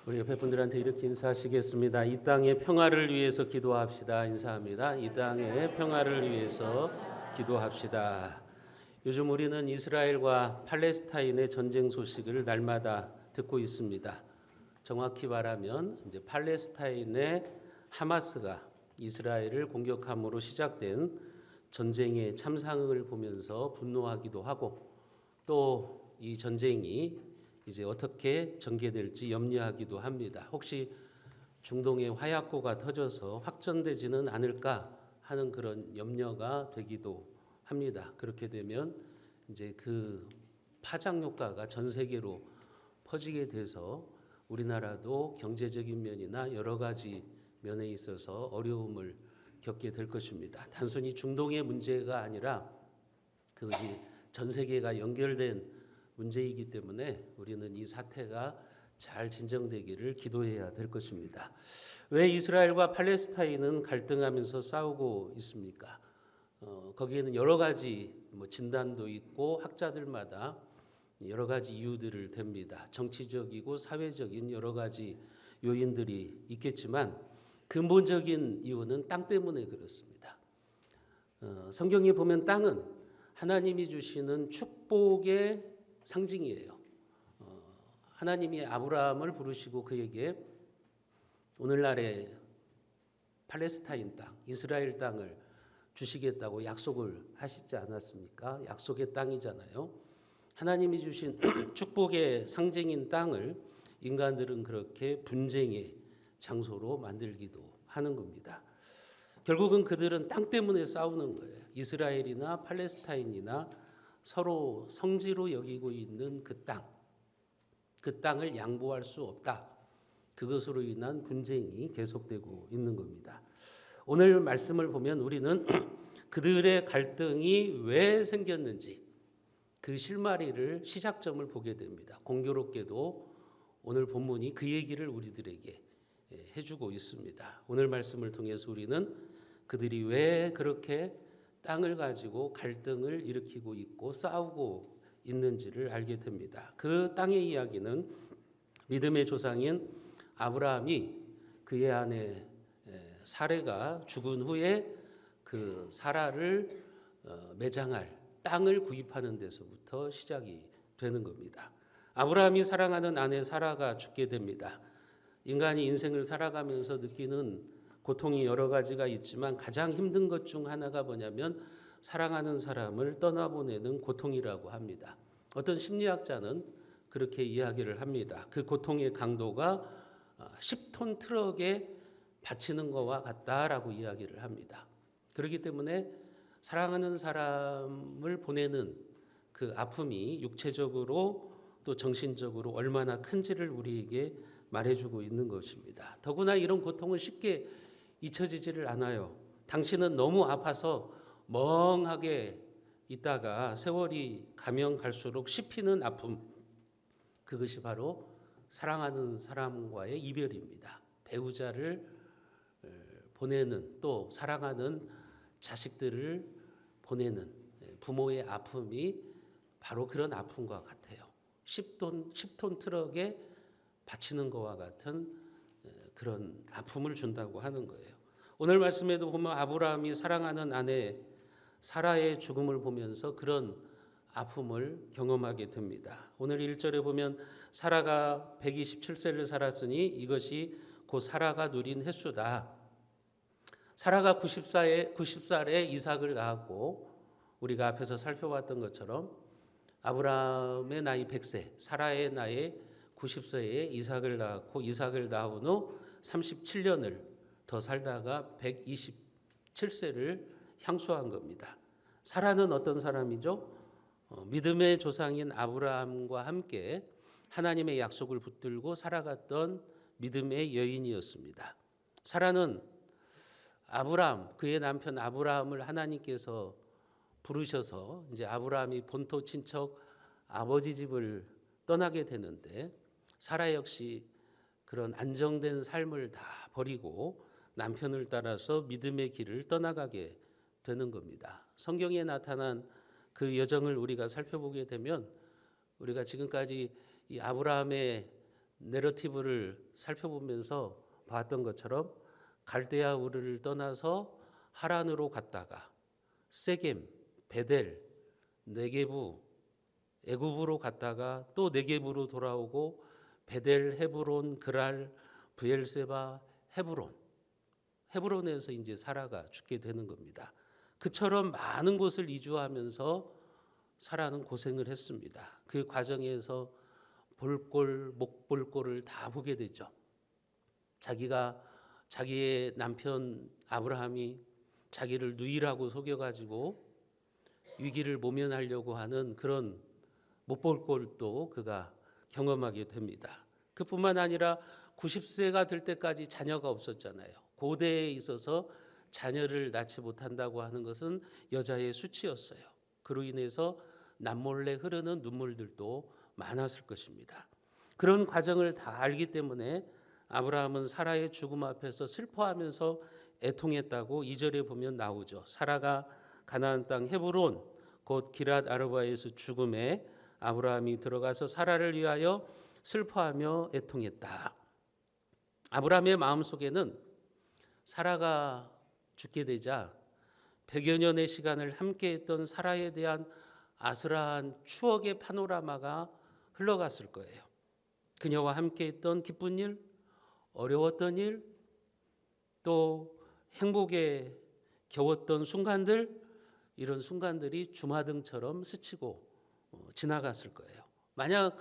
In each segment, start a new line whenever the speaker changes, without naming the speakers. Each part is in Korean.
우리 옆에 분들한테 이렇게 인사하시겠습니다. 이 땅의 평화를 위해서 기도합시다. 인사합니다. 이 땅의 평화를 위해서 기도합시다. 요즘 우리는 이스라엘과 팔레스타인의 전쟁 소식을 날마다 듣고 있습니다. 정확히 말하면 이제 팔레스타인의 하마스가 이스라엘을 공격함으로 시작된 전쟁의 참상을 보면서 분노하기도 하고, 또 이 전쟁이 이제 어떻게 전개될지 염려하기도 합니다. 혹시 중동의 화약고가 터져서 확전되지는 않을까 하는 그런 염려가 되기도 합니다. 그렇게 되면 이제 그 파장 효과가 전 세계로 퍼지게 돼서 우리나라도 경제적인 면이나 여러 가지 면에 있어서 어려움을 겪게 될 것입니다. 단순히 중동의 문제가 아니라 그것이 전 세계가 연결된 문제이기 때문에 우리는 이 사태가 잘 진정되기를 기도해야 될 것입니다. 왜 이스라엘과 팔레스타인은 갈등하면서 싸우고 있습니까? 거기에는 여러 가지 진단도 있고 학자들마다 여러 가지 이유들을 댑니다. 정치적이고 사회적인 여러 가지 요인들이 있겠지만 근본적인 이유는 땅 때문에 그렇습니다. 성경에 보면 땅은 하나님이 주시는 축복의 상징이에요. 하나님이 아브라함을 부르시고 그에게 오늘날의 팔레스타인 땅, 이스라엘 땅을 주시겠다고 약속을 하시지 않았습니까? 약속의 땅이잖아요. 하나님이 주신 축복의 상징인 땅을 인간들은 그렇게 분쟁의 장소로 만들기도 하는 겁니다. 결국은 그들은 땅 때문에 싸우는 거예요. 이스라엘이나 팔레스타인이나 서로 성지로 여기고 있는 그 땅을 양보할 수 없다. 그것으로 인한 분쟁이 계속되고 있는 겁니다. 오늘 말씀을 보면 우리는 그들의 갈등이 왜 생겼는지 그 실마리를 시작점을 보게 됩니다. 공교롭게도 오늘 본문이 그 얘기를 우리들에게 해주고 있습니다. 오늘 말씀을 통해서 우리는 그들이 왜 그렇게 땅을 가지고 갈등을 일으키고 있고 싸우고 있는지를 알게 됩니다. 그 땅의 이야기는 믿음의 조상인 아브라함이 그의 아내 사레가 죽은 후에 그 사라를 매장할 땅을 구입하는 데서부터 시작이 되는 겁니다. 아브라함이 사랑하는 아내 사라가 죽게 됩니다. 인간이 인생을 살아가면서 느끼는 고통이 여러 가지가 있지만 가장 힘든 것 중 하나가 뭐냐면 사랑하는 사람을 떠나보내는 고통이라고 합니다. 어떤 심리학자는 그렇게 이야기를 합니다. 그 고통의 강도가 10톤 트럭에 받치는 것과 같다라고 이야기를 합니다. 그렇기 때문에 사랑하는 사람을 보내는 그 아픔이 육체적으로 또 정신적으로 얼마나 큰지를 우리에게 말해주고 있는 것입니다. 더구나 이런 고통은 쉽게 잊혀지지를 않아요. 당신은 너무 아파서 멍하게 있다가 세월이 가면 갈수록 씹히는 아픔, 그것이 바로 사랑하는 사람과의 이별입니다. 배우자를 보내는, 또 사랑하는 자식들을 보내는 부모의 아픔이 바로 그런 아픔과 같아요. 10톤 트럭에 바치는 것과 같은 그런 아픔을 준다고 하는 거예요. 오늘 말씀에도 보면 아브라함이 사랑하는 아내 사라의 죽음을 보면서 그런 아픔을 경험하게 됩니다. 오늘 1절에 보면 사라가 127세를 살았으니 이것이 곧 사라가 누린 횟수다. 사라가 90살에 이삭을 낳았고, 우리가 앞에서 살펴봤던 것처럼 아브라함의 나이 100세, 사라의 나이 90세에 이삭을 낳았고, 이삭을 낳은 후 37년을 더 살다가 127세를 향수한 겁니다. 사라는 어떤 사람이죠? 믿음의 조상인 아브라함과 함께 하나님의 약속을 붙들고 살아갔던 믿음의 여인이었습니다. 사라는 아브라함, 그의 남편 아브라함을 하나님께서 부르셔서 이제 아브라함이 본토 친척 아버지 집을 떠나게 되는데, 사라 역시 그런 안정된 삶을 다 버리고 남편을 따라서 믿음의 길을 떠나가게 되는 겁니다. 성경에 나타난 그 여정을 우리가 살펴보게 되면 우리가 지금까지 이 아브라함의 내러티브를 살펴보면서 봤던 것처럼 갈대아 우르를 떠나서 하란으로 갔다가 세겜, 베델, 네게부, 애굽으로 갔다가 또 네게부로 돌아오고 베델, 헤브론, 그랄, 브엘세바, 헤브론에서 이제 사라가 죽게 되는 겁니다. 그처럼 많은 곳을 이주하면서 사라는 고생을 했습니다. 그 과정에서 볼꼴, 못 볼 꼴을 다 보게 되죠. 자기의 남편 아브라함이 자기를 누이라고 속여가지고 위기를 모면하려고 하는 그런 못 볼 꼴도 그가 경험하게 됩니다. 그뿐만 아니라 90세가 될 때까지 자녀가 없었잖아요. 고대에 있어서 자녀를 낳지 못한다고 하는 것은 여자의 수치였어요. 그로 인해서 남몰래 흐르는 눈물들도 많았을 것입니다. 그런 과정을 다 알기 때문에 아브라함은 사라의 죽음 앞에서 슬퍼하면서 애통했다고 2절에 보면 나오죠. 사라가 가나안 땅 헤브론 곧 기랏 아르바에서 죽음에 아브라함이 들어가서 사라를 위하여 슬퍼하며 애통했다. 아브라함의 마음속에는 사라가 죽게 되자 100여 년의 시간을 함께했던 사라에 대한 아슬아한 추억의 파노라마가 흘러갔을 거예요. 그녀와 함께했던 기쁜 일, 어려웠던 일, 또 행복에 겨웠던 순간들, 이런 순간들이 주마등처럼 스치고 지나갔을 거예요. 만약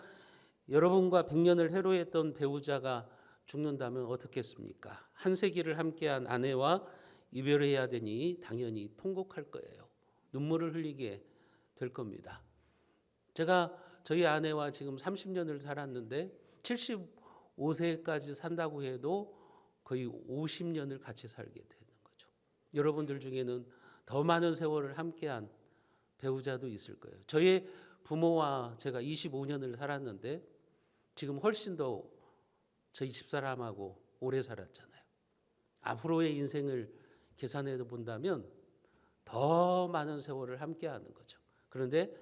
여러분과 100년을 해로했던 배우자가 죽는다면 어떻겠습니까? 한 세기를 함께한 아내와 이별해야 되니 당연히 통곡할 거예요. 눈물을 흘리게 될 겁니다. 제가 저희 아내와 지금 30년을 살았는데 75세까지 산다고 해도 거의 50년을 같이 살게 되는 거죠. 여러분들 중에는 더 많은 세월을 함께한 배우자도 있을 거예요. 저희 부모와 제가 25년을 살았는데 지금 훨씬 더 저희 집사람하고 오래 살았잖아요. 앞으로의 인생을 계산해 본다면 더 많은 세월을 함께하는 거죠. 그런데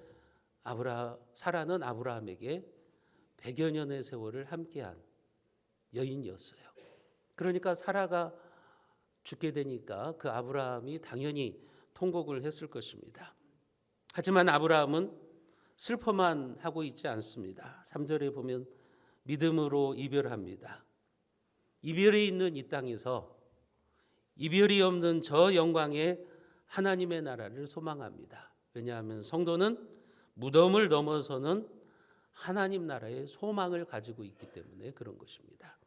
사라는 아브라함에게 100여 년의 세월을 함께한 여인이었어요. 그러니까 사라가 죽게 되니까 그 아브라함이 당연히 통곡을 했을 것입니다. 하지만 아브라함은 슬퍼만 하고 있지 않습니다. 3절에 보면 믿음으로 이별합니다. 이별이 있는 이 땅에서 이별이 없는 저 영광의 하나님의 나라를 소망합니다. 왜냐하면 성도는 무덤을 넘어서는 하나님 나라의 소망을 가지고 있기 때문에 그런 것입니다.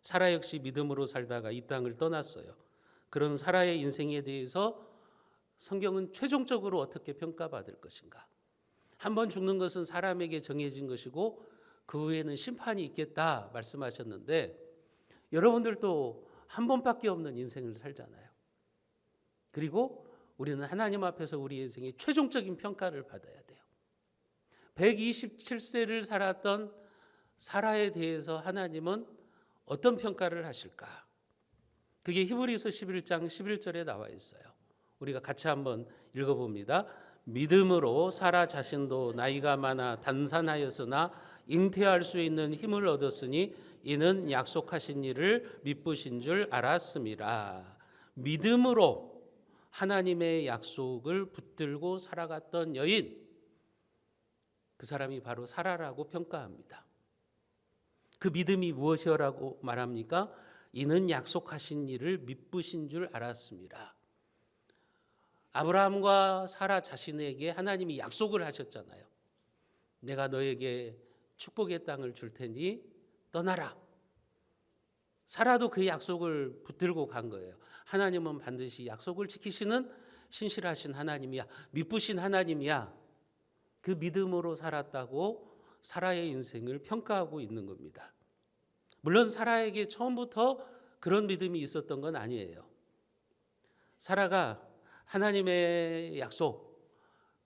사라 역시 믿음으로 살다가 이 땅을 떠났어요. 그런 사라의 인생에 대해서 성경은 최종적으로 어떻게 평가받을 것인가? 한번 죽는 것은 사람에게 정해진 것이고 그 후에는 심판이 있겠다 말씀하셨는데 여러분들도 한 번밖에 없는 인생을 살잖아요. 그리고 우리는 하나님 앞에서 우리 인생의 최종적인 평가를 받아야 돼요. 127세를 살았던 사라에 대해서 하나님은 어떤 평가를 하실까? 그게 히브리서 11장 11절에 나와 있어요. 우리가 같이 한번 읽어봅니다. 믿음으로 사라 자신도 나이가 많아 단산하였으나 잉태할 수 있는 힘을 얻었으니 이는 약속하신 일을 미쁘신 줄 알았음이라. 믿음으로 하나님의 약속을 붙들고 살아갔던 여인, 그 사람이 바로 사라라고 평가합니다. 그 믿음이 무엇이라고 말합니까? 이는 약속하신 일을 미쁘신 줄 알았습니다. 아브라함과 사라 자신에게 하나님이 약속을 하셨잖아요. 내가 너에게 축복의 땅을 줄 테니 떠나라. 사라도 그 약속을 붙들고 간 거예요. 하나님은 반드시 약속을 지키시는 신실하신 하나님이야. 미쁘신 하나님이야. 그 믿음으로 살았다고 사라의 인생을 평가하고 있는 겁니다. 물론 사라에게 처음부터 그런 믿음이 있었던 건 아니에요. 사라가 하나님의 약속,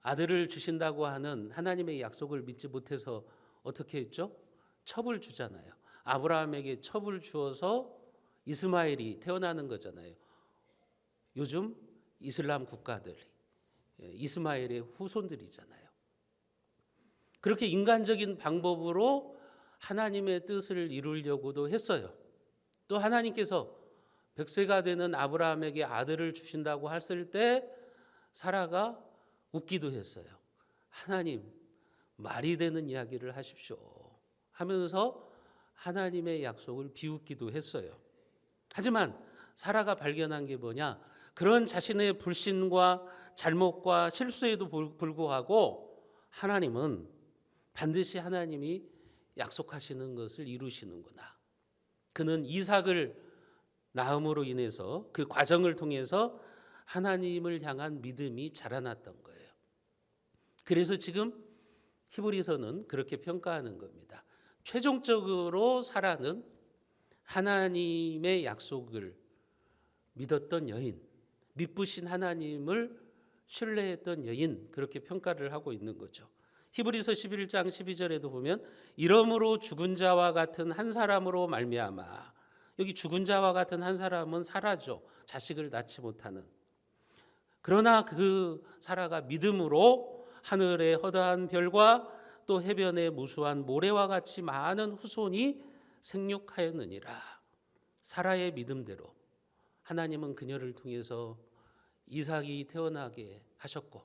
아들을 주신다고 하는 하나님의 약속을 믿지 못해서 어떻게 했죠? 첩을 주잖아요. 아브라함에게 첩을 주어서 이스마엘이 태어나는 거잖아요. 요즘 이슬람 국가들, 이스마엘의 후손들이잖아요. 그렇게 인간적인 방법으로 하나님의 뜻을 이루려고도 했어요. 또 하나님께서 100세가 되는 아브라함에게 아들을 주신다고 했을 때 사라가 웃기도 했어요. 하나님, 말이 되는 이야기를 하십시오 하면서 하나님의 약속을 비웃기도 했어요. 하지만 사라가 발견한 게 뭐냐? 그런 자신의 불신과 잘못과 실수에도 불구하고 하나님은 반드시 하나님이 약속하시는 것을 이루시는구나. 그는 이삭을 낳음으로 인해서 그 과정을 통해서 하나님을 향한 믿음이 자라났던 거예요. 그래서 지금 히브리서는 그렇게 평가하는 겁니다. 최종적으로 사라는 하나님의 약속을 믿었던 여인, 믿으신 하나님을 신뢰했던 여인, 그렇게 평가를 하고 있는 거죠. 히브리서 11장 12절에도 보면 이러므로 죽은 자와 같은 한 사람으로 말미암아, 여기 죽은 자와 같은 한 사람은 사라죠. 자식을 낳지 못하는. 그러나 그 사라가 믿음으로 하늘의 허다한 별과 또 해변의 무수한 모래와 같이 많은 후손이 생육하였느니라. 사라의 믿음대로 하나님은 그녀를 통해서 이삭이 태어나게 하셨고,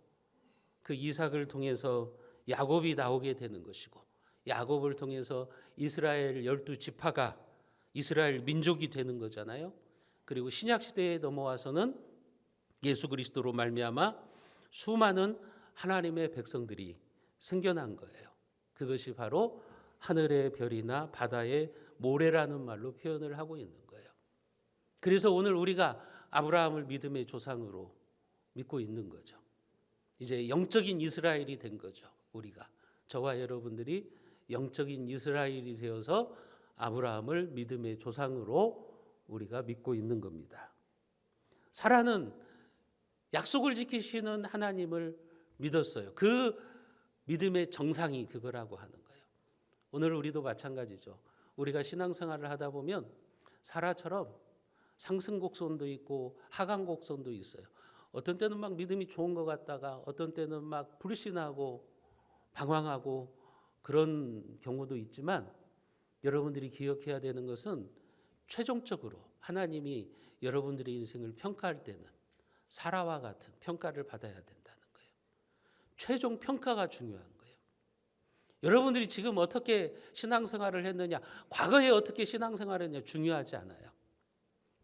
그 이삭을 통해서 야곱이 나오게 되는 것이고, 야곱을 통해서 이스라엘 12지파가 이스라엘 민족이 되는 거잖아요. 그리고 신약 시대에 넘어와서는 예수 그리스도로 말미암아 수많은 하나님의 백성들이 생겨난 거예요. 그것이 바로 하늘의 별이나 바다의 모래라는 말로 표현을 하고 있는 거예요. 그래서 오늘 우리가 아브라함을 믿음의 조상으로 믿고 있는 거죠. 이제 영적인 이스라엘이 된 거죠. 우리가, 저와 여러분들이 영적인 이스라엘이 되어서 아브라함을 믿음의 조상으로 우리가 믿고 있는 겁니다. 사라는 약속을 지키시는 하나님을 믿었어요. 그 믿음의 정상이 그거라고 하는 거예요. 오늘 우리도 마찬가지죠. 우리가 신앙생활을 하다 보면 사라처럼 상승곡선도 있고 하강곡선도 있어요. 어떤 때는 막 믿음이 좋은 것 같다가 어떤 때는 막 불신하고 방황하고 그런 경우도 있지만, 여러분들이 기억해야 되는 것은 최종적으로 하나님이 여러분들의 인생을 평가할 때는 사라와 같은 평가를 받아야 된다는 거예요. 최종 평가가 중요한 거예요. 여러분들이 지금 어떻게 신앙생활을 했느냐, 과거에 어떻게 신앙생활을 했느냐 중요하지 않아요.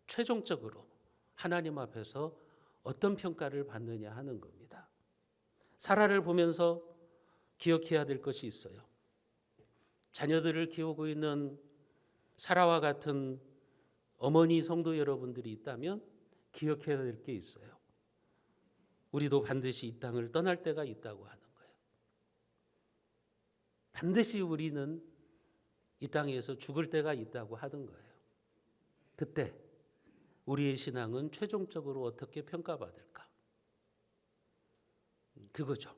최종적으로 하나님 앞에서 어떤 평가를 받느냐 하는 겁니다. 사라를 보면서 기억해야 될 것이 있어요. 자녀들을 키우고 있는 사라와 같은 어머니 성도 여러분들이 있다면 기억해야 될 게 있어요. 우리도 반드시 이 땅을 떠날 때가 있다고 하는 거예요. 반드시 우리는 이 땅에서 죽을 때가 있다고 하는 거예요. 그때 우리의 신앙은 최종적으로 어떻게 평가받을까? 그거죠.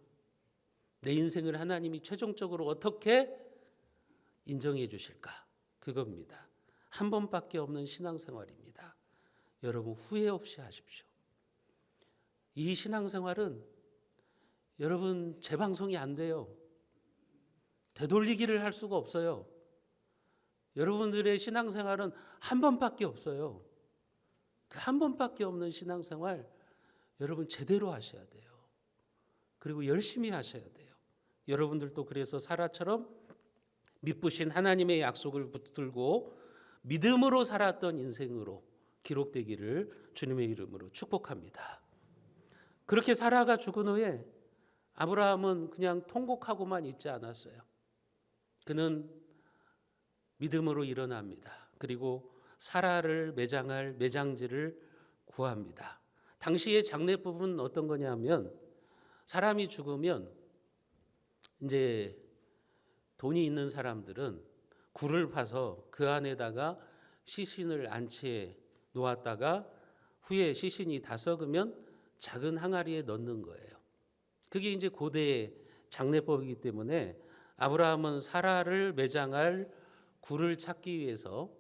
내 인생을 하나님이 최종적으로 어떻게 인정해 주실까? 그겁니다. 한 번밖에 없는 신앙생활입니다. 여러분 후회 없이 하십시오. 이 신앙생활은 여러분 재방송이 안 돼요. 되돌리기를 할 수가 없어요. 여러분들의 신앙생활은 한 번밖에 없어요. 그 한 번밖에 없는 신앙생활 여러분 제대로 하셔야 돼요. 그리고 열심히 하셔야 돼요. 여러분들도 그래서 사라처럼 믿으신 하나님의 약속을 붙들고 믿음으로 살았던 인생으로 기록되기를 주님의 이름으로 축복합니다. 그렇게 사라가 죽은 후에 아브라함은 그냥 통곡하고만 있지 않았어요. 그는 믿음으로 일어납니다. 그리고 사라를 매장할 매장지를 구합니다. 당시의 장례법은 어떤 거냐면, 사람이 죽으면 이제 돈이 있는 사람들은 굴을 파서 그 안에다가 시신을 안치해 놓았다가 후에 시신이 다 썩으면 작은 항아리에 넣는 거예요. 그게 이제 고대의 장례법이기 때문에 아브라함은 사라를 매장할 굴을 찾기 위해서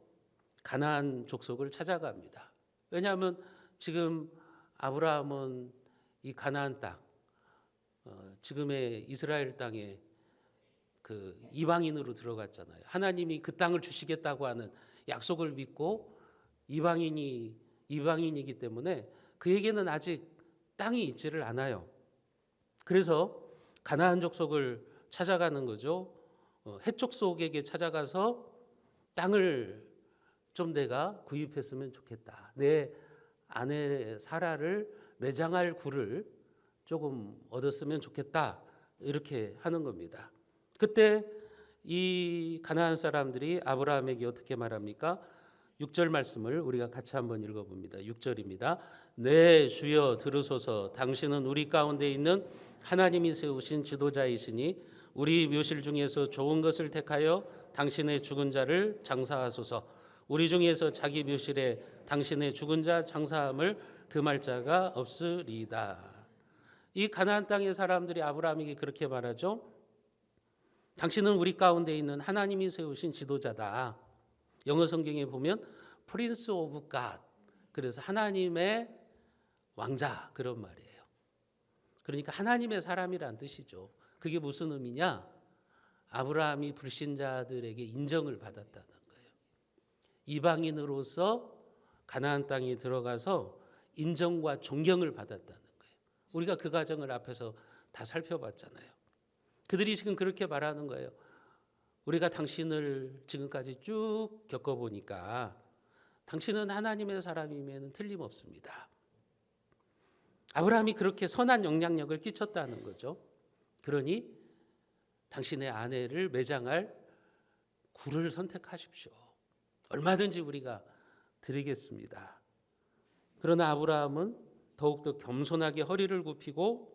가나안 족속을 찾아갑니다. 왜냐하면 지금 아브라함은 이 가나안 땅, 지금의 이스라엘 땅에 그 이방인으로 들어갔잖아요. 하나님이 그 땅을 주시겠다고 하는 약속을 믿고 이방인이기 때문에 그에게는 아직 땅이 있지를 않아요. 그래서 가나안 족속을 찾아가는 거죠. 헷족속에게 찾아가서 땅을 좀 내가 구입했으면 좋겠다. 내 아내 사라를 매장할 굴을 조금 얻었으면 좋겠다. 이렇게 하는 겁니다. 그때 이 가나안 사람들이 아브라함에게 어떻게 말합니까? 6절 말씀을 우리가 같이 한번 읽어봅니다. 6절입니다. 네, 주여 들으소서. 당신은 우리 가운데 있는 하나님이 세우신 지도자이시니 우리 묘실 중에서 좋은 것을 택하여 당신의 죽은 자를 장사하소서. 우리 중에서 자기 묘실에 당신의 죽은 자 장사함을 금할 자가 없으리이다. 이 가나안 땅의 사람들이 아브라함에게 그렇게 말하죠. 당신은 우리 가운데 있는 하나님이 세우신 지도자다. 영어 성경에 보면 Prince of God, 그래서 하나님의 왕자, 그런 말이에요. 그러니까 하나님의 사람이란 뜻이죠. 그게 무슨 의미냐? 아브라함이 불신자들에게 인정을 받았다는 거예요. 이방인으로서 가나안 땅에 들어가서 인정과 존경을 받았다는 거예요. 우리가 그 과정을 앞에서 다 살펴봤잖아요. 그들이 지금 그렇게 말하는 거예요. 우리가 당신을 지금까지 쭉 겪어보니까 당신은 하나님의 사람이면 틀림없습니다. 아브라함이 그렇게 선한 영향력을 끼쳤다는 거죠. 그러니 당신의 아내를 매장할 굴을 선택하십시오. 얼마든지 우리가 드리겠습니다. 그러나 아브라함은 더욱더 겸손하게 허리를 굽히고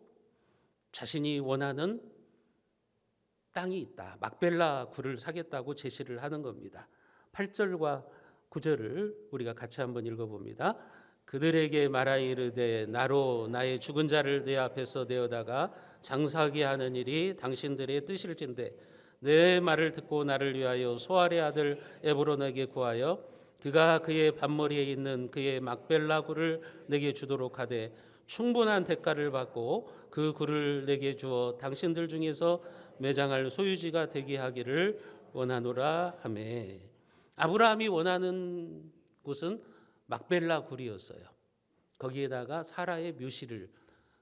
자신이 원하는 땅이 있다. 막벨라 굴을 사겠다고 제시를 하는 겁니다. 8절과 9절을 우리가 같이 한번 읽어봅니다. 그들에게 말하이르되 나로 나의 죽은 자를 내 앞에서 내어다가 장사하게 하는 일이 당신들의 뜻일진데 내 말을 듣고 나를 위하여 소알의 아들 에브론에게 구하여 그가 그의 밭머리에 있는 그의 막벨라 굴을 내게 주도록 하되 충분한 대가를 받고 그 굴을 내게 주어 당신들 중에서 매장할 소유지가 되게 하기를 원하노라 하매. 아브라함이 원하는 곳은 막벨라 굴이었어요. 거기에다가 사라의 묘실을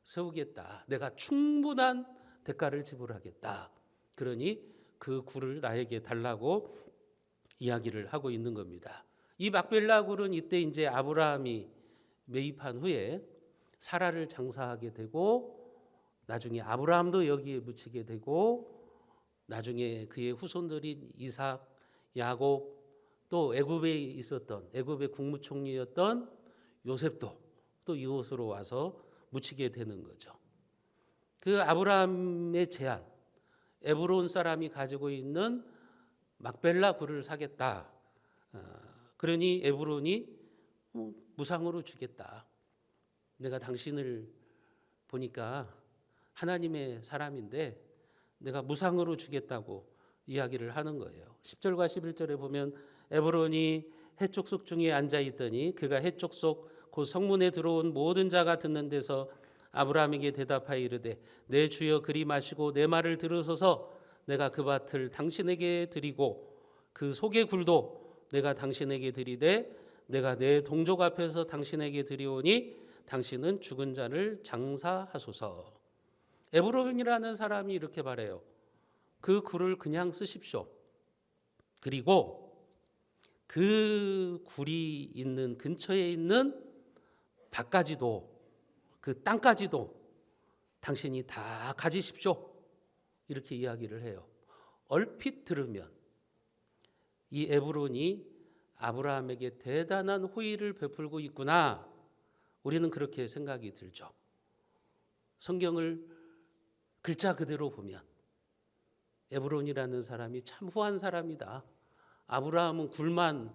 세우겠다. 내가 충분한 대가를 지불하겠다. 그러니 그 굴을 나에게 달라고 이야기를 하고 있는 겁니다. 이 막벨라 굴은 이때 이제 아브라함이 매입한 후에 사라를 장사하게 되고 나중에 아브라함도 여기에 묻히게 되고 나중에 그의 후손들인 이삭, 야곱, 또 애굽에 있었던 애굽의 국무총리였던 요셉도 또 이곳으로 와서 묻히게 되는 거죠. 그 아브라함의 제안, 에브론 사람이 가지고 있는 막벨라 굴을 사겠다. 그러니 에브론이 무상으로 주겠다. 내가 당신을 보니까 하나님의 사람인데 내가 무상으로 주겠다고 이야기를 하는 거예요. 10절과 11절에 보면 에브론이 해족속 중에 앉아 있더니 그가 해족속 그 성문에 들어온 모든 자가 듣는 데서 아브라함에게 대답하여 이르되 내 주여 그리 마시고 내 말을 들으소서. 내가 그 밭을 당신에게 드리고 그 속의 굴도 내가 당신에게 드리되 내가 내 동족 앞에서 당신에게 드리오니 당신은 죽은 자를 장사하소서. 에브론이라는 사람이 이렇게 말해요. 그 굴을 그냥 쓰십시오. 그리고 그 굴이 있는 근처에 있는 밭까지도 그 땅까지도 당신이 다 가지십시오. 이렇게 이야기를 해요. 얼핏 들으면 이 에브론이 아브라함에게 대단한 호의를 베풀고 있구나. 우리는 그렇게 생각이 들죠. 성경을 글자 그대로 보면 에브론이라는 사람이 참 후한 사람이다. 아브라함은 굴만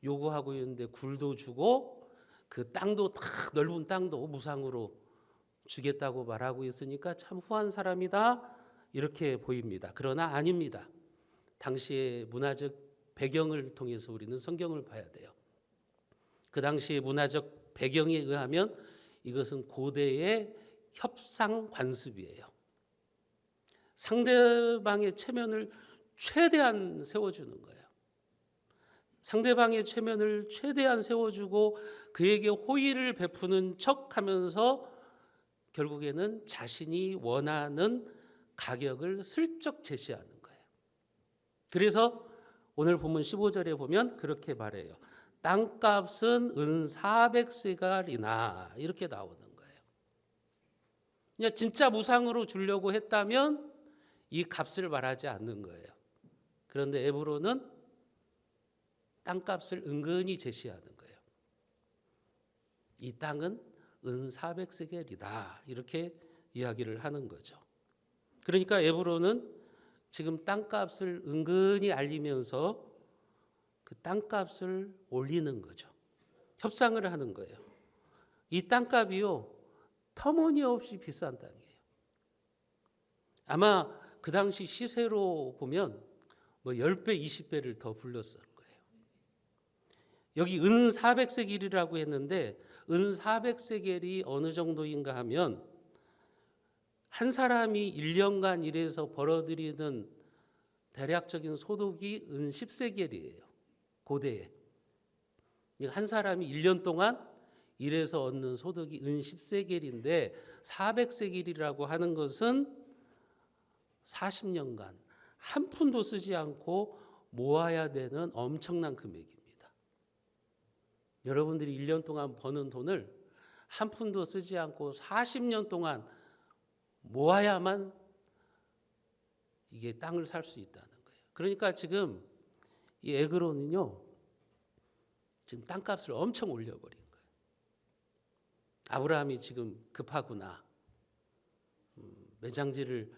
요구하고 있는데 굴도 주고 그 땅도 다 넓은 땅도 무상으로 주겠다고 말하고 있으니까 참 후한 사람이다. 이렇게 보입니다. 그러나 아닙니다. 당시의 문화적 배경을 통해서 우리는 성경을 봐야 돼요. 그 당시의 문화적 배경에 의하면 이것은 고대의 협상 관습이에요. 상대방의 체면을 최대한 세워주는 거예요. 상대방의 체면을 최대한 세워주고 그에게 호의를 베푸는 척하면서 결국에는 자신이 원하는 가격을 슬쩍 제시하는 거예요. 그래서 오늘 본문 15절에 보면 그렇게 말해요. 땅값은 은 400세갈이나 이렇게 나오는 거예요. 그냥 진짜 무상으로 주려고 했다면 이 값을 말하지 않는 거예요. 그런데 에브론은 땅값을 은근히 제시하는 거예요. 이 땅은 은 400세겔이다 이렇게 이야기를 하는 거죠. 그러니까 에브론은 지금 땅값을 은근히 알리면서 그 땅값을 올리는 거죠. 협상을 하는 거예요. 이 땅값이요 터무니없이 비싼 땅이에요. 아마 그 당시 시세로 보면 뭐 10배, 20배를 더 불렀을 거예요. 여기 은 400세겔이라고 했는데 은 400세겔이 어느 정도인가 하면 한 사람이 1년간 일해서 벌어들이는 대략적인 소득이 은 10세겔이에요. 고대에. 한 사람이 1년 동안 일해서 얻는 소득이 은 10세겔인데 400세겔이라고 하는 것은 40년간 한 푼도 쓰지 않고 모아야 되는 엄청난 금액입니다. 여러분들이 1년 동안 버는 돈을 한 푼도 쓰지 않고 40년 동안 모아야만 이게 땅을 살 수 있다는 거예요. 그러니까 지금 이 에그론은요, 지금 땅값을 엄청 올려버린 거예요. 아브라함이 지금 급하구나. 매장지를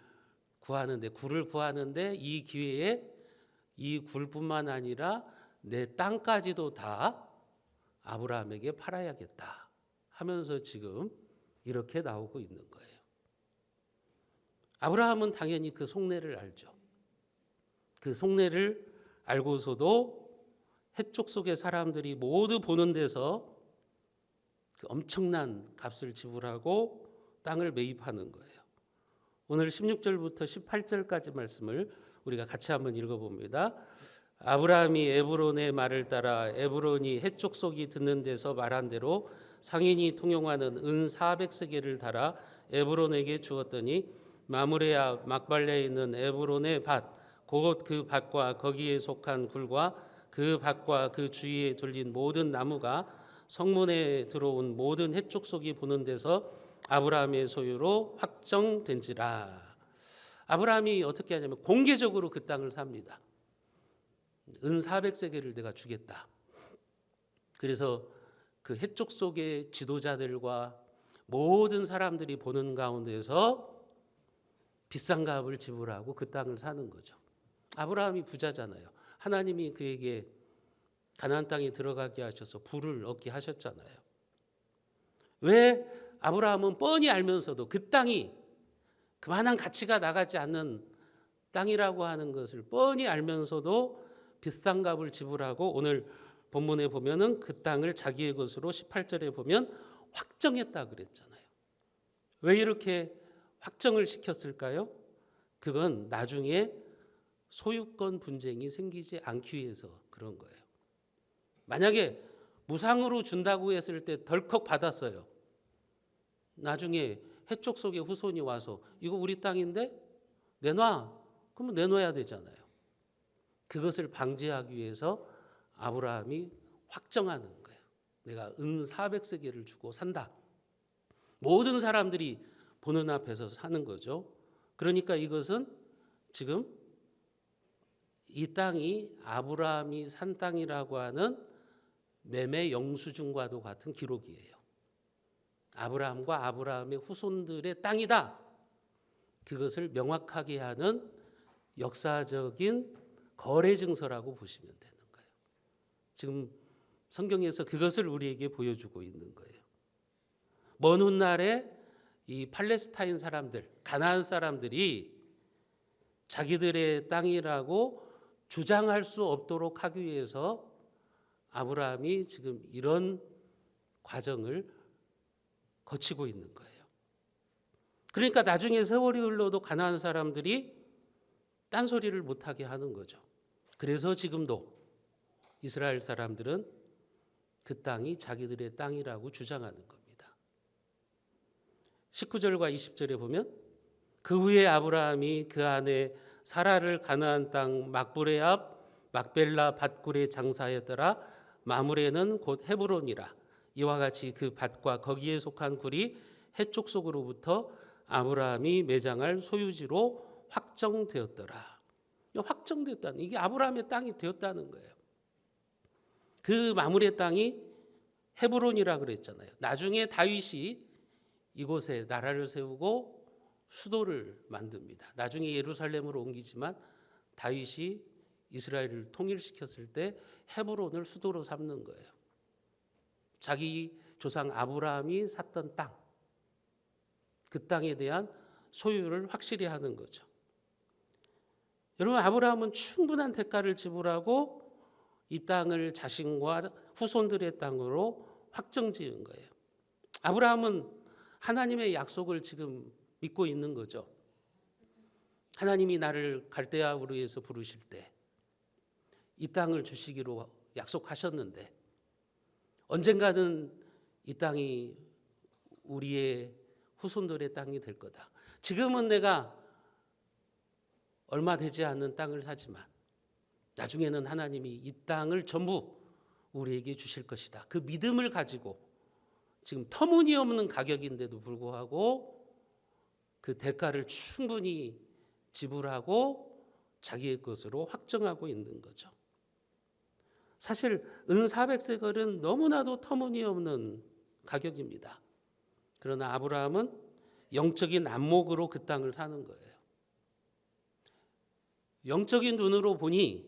구하는데, 굴을 구하는데 이 기회에 이 굴뿐만 아니라 내 땅까지도 다 아브라함에게 팔아야겠다 하면서 지금 이렇게 나오고 있는 거예요. 아브라함은 당연히 그 속내를 알죠. 그 속내를 알고서도 해쪽 속의 사람들이 모두 보는 데서 그 엄청난 값을 지불하고 땅을 매입하는 거예요. 오늘 16절부터 18절까지 말씀을 우리가 같이 한번 읽어봅니다. 아브라함이 에브론의 말을 따라 에브론이 해쪽 속이 듣는 데서 말한 대로 상인이 통용하는 은 400세겔을 달아 에브론에게 주었더니 마므레아 막발레에 있는 에브론의 밭 곧 그 밭과 거기에 속한 굴과 그 밭과 그 주위에 둘린 모든 나무가 성문에 들어온 모든 해쪽 속이 보는 데서 아브라함의 소유로 확정된지라. 아브라함이 어떻게 하냐면 공개적으로 그 땅을 삽니다. 은 400세겔을 내가 주겠다. 그래서 그 해쪽 속의 지도자들과 모든 사람들이 보는 가운데서 비싼 값을 지불하고 그 땅을 사는 거죠. 아브라함이 부자잖아요. 하나님이 그에게 가나안 땅에 들어가게 하셔서 부를 얻게 하셨잖아요. 왜 아브라함은 뻔히 알면서도 그 땅이 그만한 가치가 나가지 않는 땅이라고 하는 것을 뻔히 알면서도 비싼 값을 지불하고 오늘 본문에 보면은 그 땅을 자기의 것으로 18절에 보면 확정했다 그랬잖아요. 왜 이렇게 확정을 시켰을까요? 그건 나중에 소유권 분쟁이 생기지 않기 위해서 그런 거예요. 만약에 무상으로 준다고 했을 때 덜컥 받았어요. 나중에 해쪽 속의 후손이 와서 이거 우리 땅인데 내놔. 그러면 내놔야 되잖아요. 그것을 방지하기 위해서 아브라함이 확정하는 거예요. 내가 은 400세겔을 주고 산다. 모든 사람들이 보는 앞에서 사는 거죠. 그러니까 이것은 지금 이 땅이 아브라함이 산 땅이라고 하는 매매 영수증과도 같은 기록이에요. 아브라함과 아브라함의 후손들의 땅이다. 그것을 명확하게 하는 역사적인 거래 증서라고 보시면 되는 거예요. 지금 성경에서 그것을 우리에게 보여주고 있는 거예요. 먼 훗날에 이 팔레스타인 사람들, 가나안 사람들이 자기들의 땅이라고 주장할 수 없도록 하기 위해서 아브라함이 지금 이런 과정을 거치고 있는 거예요. 그러니까 나중에 세월이 흘러도 가나안 사람들이 딴소리를 못하게 하는 거죠. 그래서 지금도 이스라엘 사람들은 그 땅이 자기들의 땅이라고 주장하는 겁니다. 19절과 20절에 보면 그 후에 아브라함이 그 아내 사라를 가나안 땅 막불의 앞 막벨라 밭굴에 장사하였더라. 마므레는 곧 헤브론이라. 이와 같이 그 밭과 거기에 속한 굴이 해쪽 속으로부터 아브라함이 매장할 소유지로 확정되었더라. 확정됐다는, 이게 아브라함의 땅이 되었다는 거예요. 그 마므레 땅이 헤브론이라 그랬잖아요. 나중에 다윗이 이곳에 나라를 세우고 수도를 만듭니다. 나중에 예루살렘으로 옮기지만 다윗이 이스라엘을 통일시켰을 때 헤브론을 수도로 삼는 거예요. 자기 조상 아브라함이 샀던 땅, 그 땅에 대한 소유를 확실히 하는 거죠. 여러분, 아브라함은 충분한 대가를 지불하고 이 땅을 자신과 후손들의 땅으로 확정지은 거예요. 아브라함은 하나님의 약속을 지금 믿고 있는 거죠. 하나님이 나를 갈대아 우르에서 부르실 때 이 땅을 주시기로 약속하셨는데 언젠가는 이 땅이 우리의 후손들의 땅이 될 거다. 지금은 내가 얼마 되지 않는 땅을 사지만 나중에는 하나님이 이 땅을 전부 우리에게 주실 것이다. 그 믿음을 가지고 지금 터무니없는 가격인데도 불구하고 그 대가를 충분히 지불하고 자기의 것으로 확정하고 있는 거죠. 사실 은 400세겔은 너무나도 터무니없는 가격입니다. 그러나 아브라함은 영적인 안목으로 그 땅을 사는 거예요. 영적인 눈으로 보니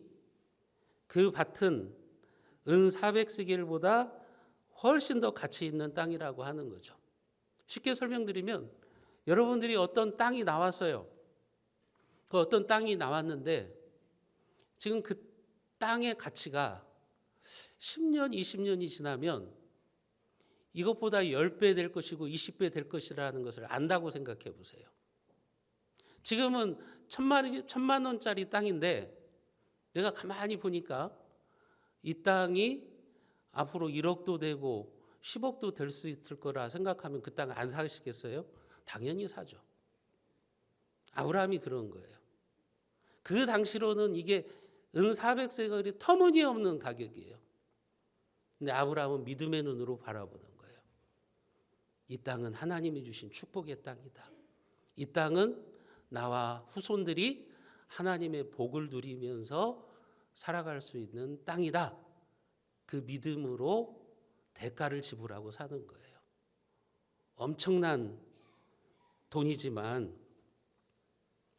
그 밭은 은 400세겔보다 훨씬 더 가치 있는 땅이라고 하는 거죠. 쉽게 설명드리면 여러분들이 어떤 땅이 나왔어요. 그 어떤 땅이 나왔는데 지금 그 땅의 가치가 10년, 20년이 지나면 이것보다 10배 될 것이고 20배 될 것이라는 것을 안다고 생각해 보세요. 지금은 1,000만 원짜리 땅인데 내가 가만히 보니까 이 땅이 앞으로 1억도 되고 10억도 될 수 있을 거라 생각하면 그 땅 안 사시겠어요? 당연히 사죠. 아브라함이 그런 거예요. 그 당시로는 이게 은 400세겔이 터무니없는 가격이에요. 근데 아브라함은 믿음의 눈으로 바라보는 거예요. 이 땅은 하나님이 주신 축복의 땅이다. 이 땅은 나와 후손들이 하나님의 복을 누리면서 살아갈 수 있는 땅이다. 그 믿음으로 대가를 지불하고 사는 거예요. 엄청난 돈이지만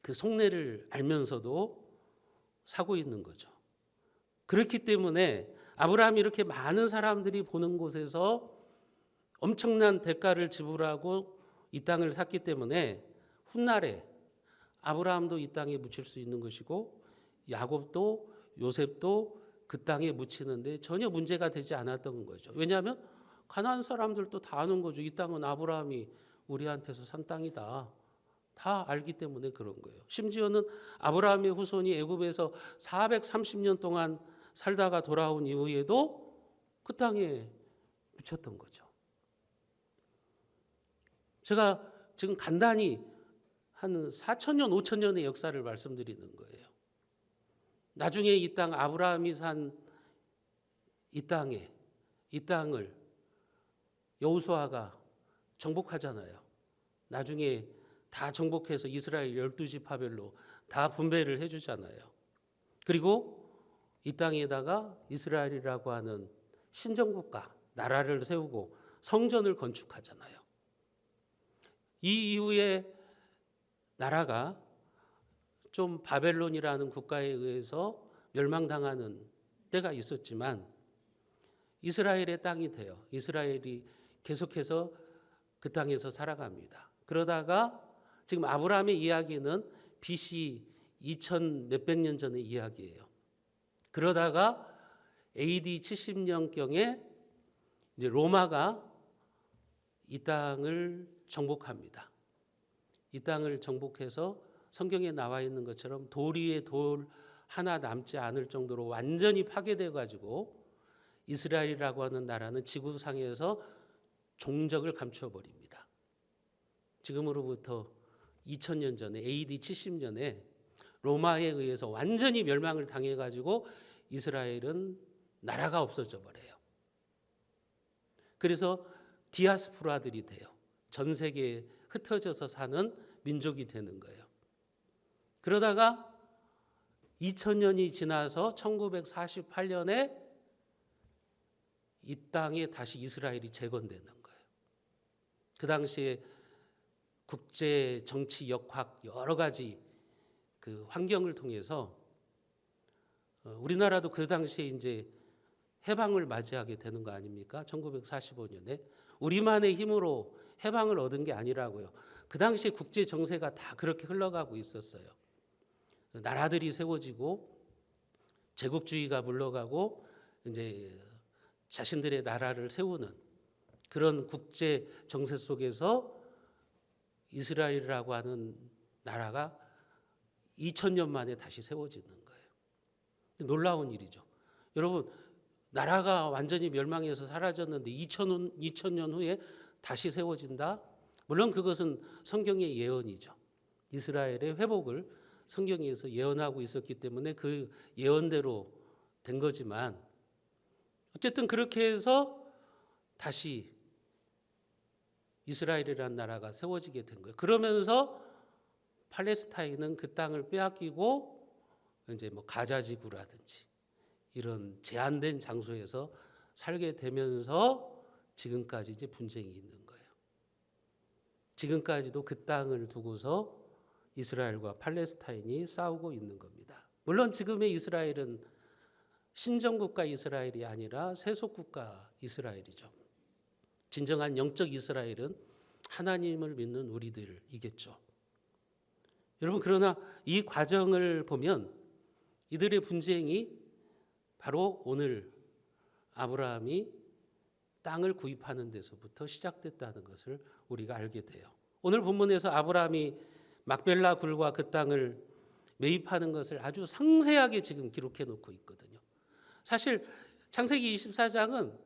그 속내를 알면서도 사고 있는 거죠. 그렇기 때문에 아브라함이 이렇게 많은 사람들이 보는 곳에서 엄청난 대가를 지불하고 이 땅을 샀기 때문에 훗날에 아브라함도 이 땅에 묻힐 수 있는 것이고 야곱도 요셉도 그 땅에 묻히는데 전혀 문제가 되지 않았던 거죠. 왜냐하면 가나안 사람들도 다 아는 거죠. 이 땅은 아브라함이 우리한테서 산 땅이다. 다 알기 때문에 그런 거예요. 심지어는 아브라함의 후손이 애굽에서 430년 동안 살다가 돌아온 이후에도 그 땅에 묻혔던 거죠. 제가 지금 간단히 한 4,000년, 5,000년의 역사를 말씀드리는 거예요. 나중에 이 땅 아브라함이 산 이 땅을 여호수아가 정복하잖아요. 나중에 다 정복해서 이스라엘 12지파별로 다 분배를 해주잖아요. 그리고 이 땅에다가 이스라엘이라고 하는 신정국가, 나라를 세우고 성전을 건축하잖아요. 이 이후에 나라가 좀 바벨론이라는 국가에 의해서 멸망당하는 때가 있었지만 이스라엘의 땅이 돼요. 이스라엘이 계속해서 그 땅에서 살아갑니다. 그러다가 지금 아브라함의 이야기는 BC 2000 몇백 년 전의 이야기예요. 그러다가 AD 70년경에 이제 로마가 이 땅을 정복합니다. 이 땅을 정복해서 성경에 나와 있는 것처럼 돌 위에 돌 하나 남지 않을 정도로 완전히 파괴되어 가지고 이스라엘이라고 하는 나라는 지구상에서 종적을 감추어 버립니다. 지금으로부터 2000년 전에 AD 70년에 로마에 의해서 완전히 멸망을 당해 가지고 이스라엘은 나라가 없어져 버려요. 그래서 디아스포라들이 돼요. 전 세계에 흩어져서 사는 민족이 되는 거예요. 그러다가 2000년이 지나서 1948년에 이 땅에 다시 이스라엘이 재건되는 거예요. 그 당시에 국제 정치 역학 여러 가지 그 환경을 통해서 우리나라도 그 당시에 이제 해방을 맞이하게 되는 거 아닙니까? 1945년에 우리만의 힘으로 해방을 얻은 게 아니라고요. 그 당시에 국제 정세가 다 그렇게 흘러가고 있었어요. 나라들이 세워지고 제국주의가 물러가고 이제 자신들의 나라를 세우는 그런 국제 정세 속에서 이스라엘이라고 하는 나라가 2000년 만에 다시 세워지는 거예요. 놀라운 일이죠. 여러분, 나라가 완전히 멸망해서 사라졌는데 2000년 후에 다시 세워진다? 물론 그것은 성경의 예언이죠. 이스라엘의 회복을 성경에서 예언하고 있었기 때문에 그 예언대로 된 거지만 어쨌든 그렇게 해서 다시 이스라엘이라는 나라가 세워지게 된 거예요. 그러면서 팔레스타인은 그 땅을 빼앗기고 이제 뭐 가자 지구라든지 이런 제한된 장소에서 살게 되면서 지금까지 이제 분쟁이 있는 거예요. 지금까지도 그 땅을 두고서 이스라엘과 팔레스타인이 싸우고 있는 겁니다. 물론 지금의 이스라엘은 신정국가 이스라엘이 아니라 세속국가 이스라엘이죠. 진정한 영적 이스라엘은 하나님을 믿는 우리들이겠죠. 여러분, 그러나 이 과정을 보면 이들의 분쟁이 바로 오늘 아브라함이 땅을 구입하는 데서부터 시작됐다는 것을 우리가 알게 돼요. 오늘 본문에서 아브라함이 막벨라 굴과 그 땅을 매입하는 것을 아주 상세하게 지금 기록해 놓고 있거든요. 사실 창세기 24장은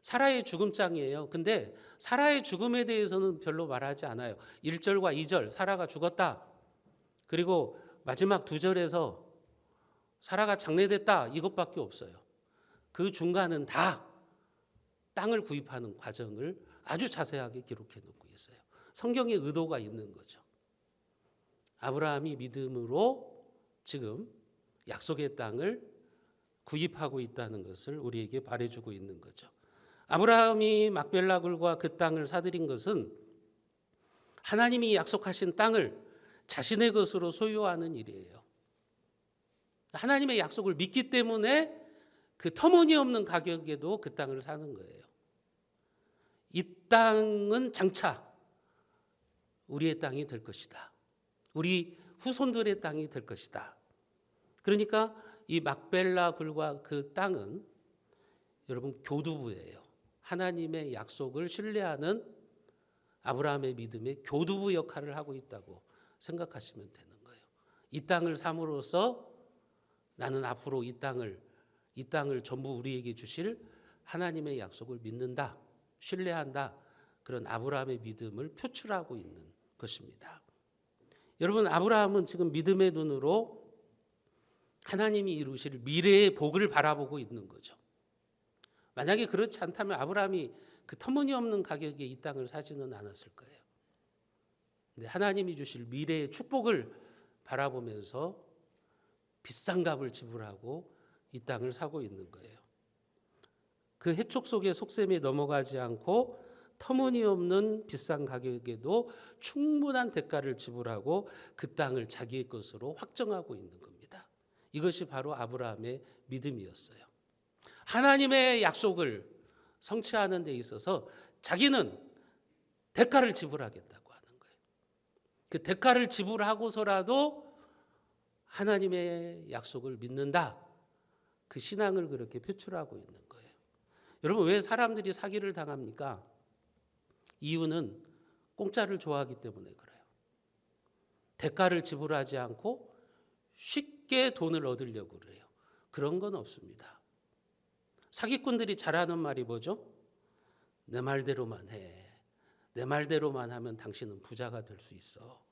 사라의 죽음장이에요. 근데 사라의 죽음에 대해서는 별로 말하지 않아요. 1절과 2절 사라가 죽었다. 그리고 마지막 2절에서 사라가 장례됐다. 이것밖에 없어요. 그 중간은 다 땅을 구입하는 과정을 아주 자세하게 기록해 놓고 있어요. 성경의 의도가 있는 거죠. 아브라함이 믿음으로 지금 약속의 땅을 구입하고 있다는 것을 우리에게 말해주고 있는 거죠. 아브라함이 막벨라 굴과 그 땅을 사들인 것은 하나님이 약속하신 땅을 자신의 것으로 소유하는 일이에요. 하나님의 약속을 믿기 때문에 그 터무니없는 가격에도 그 땅을 사는 거예요. 이 땅은 장차 우리의 땅이 될 것이다. 우리 후손들의 땅이 될 것이다. 그러니까 이 막벨라 굴과 그 땅은 여러분 교두부예요. 하나님의 약속을 신뢰하는 아브라함의 믿음의 교두부 역할을 하고 있다고 생각하시면 되는 거예요. 이 땅을 삼으로써 나는 앞으로 이 땅을 전부 우리에게 주실 하나님의 약속을 믿는다, 신뢰한다. 그런 아브라함의 믿음을 표출하고 있는 것입니다. 여러분, 아브라함은 지금 믿음의 눈으로 하나님이 이루실 미래의 복을 바라보고 있는 거죠. 만약에 그렇지 않다면 아브라함이 그 터무니없는 가격에 이 땅을 사지는 않았을 거예요. 근데 하나님이 주실 미래의 축복을 바라보면서 비싼 값을 지불하고 이 땅을 사고 있는 거예요. 그 해촉 속의 속셈에 넘어가지 않고 터무니없는 비싼 가격에도 충분한 대가를 지불하고 그 땅을 자기의 것으로 확정하고 있는 겁니다. 이것이 바로 아브라함의 믿음이었어요. 하나님의 약속을 성취하는 데 있어서 자기는 대가를 지불하겠다고 하는 거예요. 그 대가를 지불하고서라도 하나님의 약속을 믿는다. 그 신앙을 그렇게 표출하고 있는 거예요. 여러분, 왜 사람들이 사기를 당합니까? 이유는 공짜를 좋아하기 때문에 그래요. 대가를 지불하지 않고 쉽게 돈을 얻으려고 그래요. 그런 건 없습니다. 사기꾼들이 잘하는 말이 뭐죠? 내 말대로만 해. 내 말대로만 하면 당신은 부자가 될 수 있어.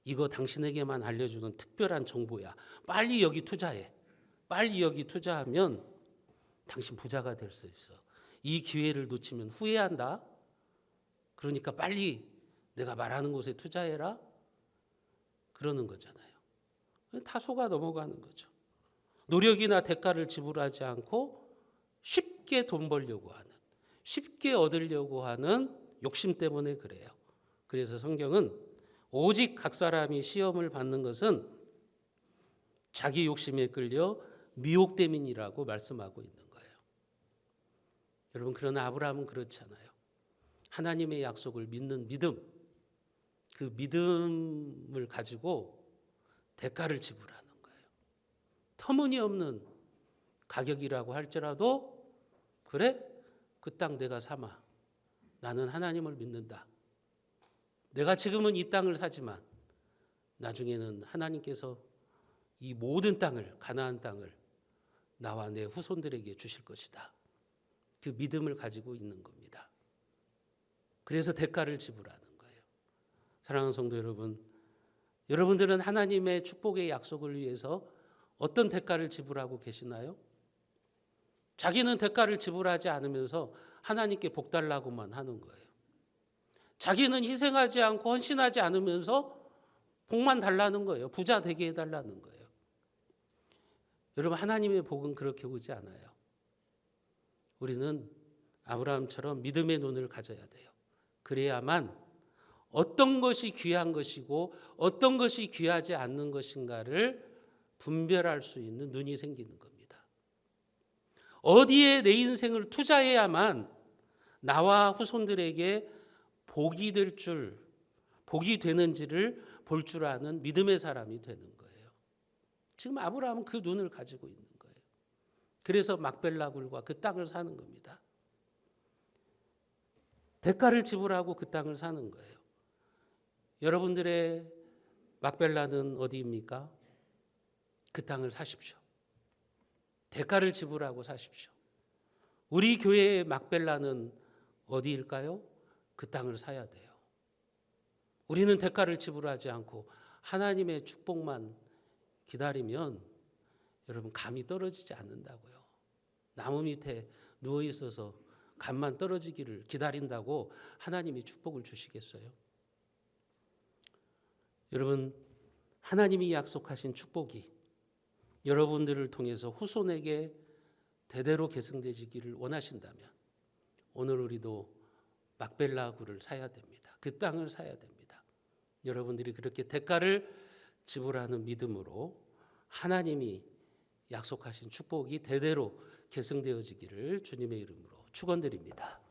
이거 당신에게만 알려주는 특별한 정보야. 빨리 여기 투자해. 빨리 여기 투자하면 당신 부자가 될 수 있어. 이 기회를 놓치면 후회한다. 그러니까 빨리 내가 말하는 곳에 투자해라. 그러는 거잖아요. 다 속아 넘어가는 거죠. 노력이나 대가를 지불하지 않고 쉽게 돈 벌려고 하는, 쉽게 얻으려고 하는 욕심 때문에 그래요. 그래서 성경은 오직 각 사람이 시험을 받는 것은 자기 욕심에 끌려 미혹됨이라고 말씀하고 있는 거예요. 여러분, 그러나 아브라함은 그렇잖아요. 하나님의 약속을 믿는 믿음, 그 믿음을 가지고 대가를 지불하는 거예요. 터무니없는 가격이라고 할지라도 그래? 그 땅 내가 삼아. 나는 하나님을 믿는다. 내가 지금은 이 땅을 사지만 나중에는 하나님께서 이 모든 땅을, 가나안 땅을 나와 내 후손들에게 주실 것이다. 그 믿음을 가지고 있는 겁니다. 그래서 대가를 지불하는 거예요. 사랑하는 성도 여러분, 여러분들은 하나님의 축복의 약속을 위해서 어떤 대가를 지불하고 계시나요? 자기는 대가를 지불하지 않으면서 하나님께 복 달라고만 하는 거예요. 자기는 희생하지 않고 헌신하지 않으면서 복만 달라는 거예요. 부자 되게 해달라는 거예요. 여러분, 하나님의 복은 그렇게 오지 않아요. 우리는 아브라함처럼 믿음의 눈을 가져야 돼요. 그래야만 어떤 것이 귀한 것이고 어떤 것이 귀하지 않는 것인가를 분별할 수 있는 눈이 생기는 겁니다. 어디에 내 인생을 투자해야만 나와 후손들에게 복이 되는지를 볼 줄 아는 믿음의 사람이 되는 거예요. 지금 아브라함은 그 눈을 가지고 있는 거예요. 그래서 막벨라 굴과 그 땅을 사는 겁니다. 대가를 지불하고 그 땅을 사는 거예요. 여러분들의 막벨라는 어디입니까? 그 땅을 사십시오. 대가를 지불하고 사십시오. 우리 교회의 막벨라는 어디일까요? 그 땅을 사야 돼요. 우리는 대가를 지불하지 않고 하나님의 축복만 기다리면 여러분, 감이 떨어지지 않는다고요. 나무 밑에 누워 있어서 감만 떨어지기를 기다린다고 하나님이 축복을 주시겠어요? 여러분, 하나님이 약속하신 축복이 여러분들을 통해서 후손에게 대대로 계승되시기를 원하신다면 오늘 우리도 막벨라 굴을 사야 됩니다. 그 땅을 사야 됩니다. 여러분들이 그렇게 대가를 지불하는 믿음으로 하나님이 약속하신 축복이 대대로 계승되어지기를 주님의 이름으로 축원드립니다.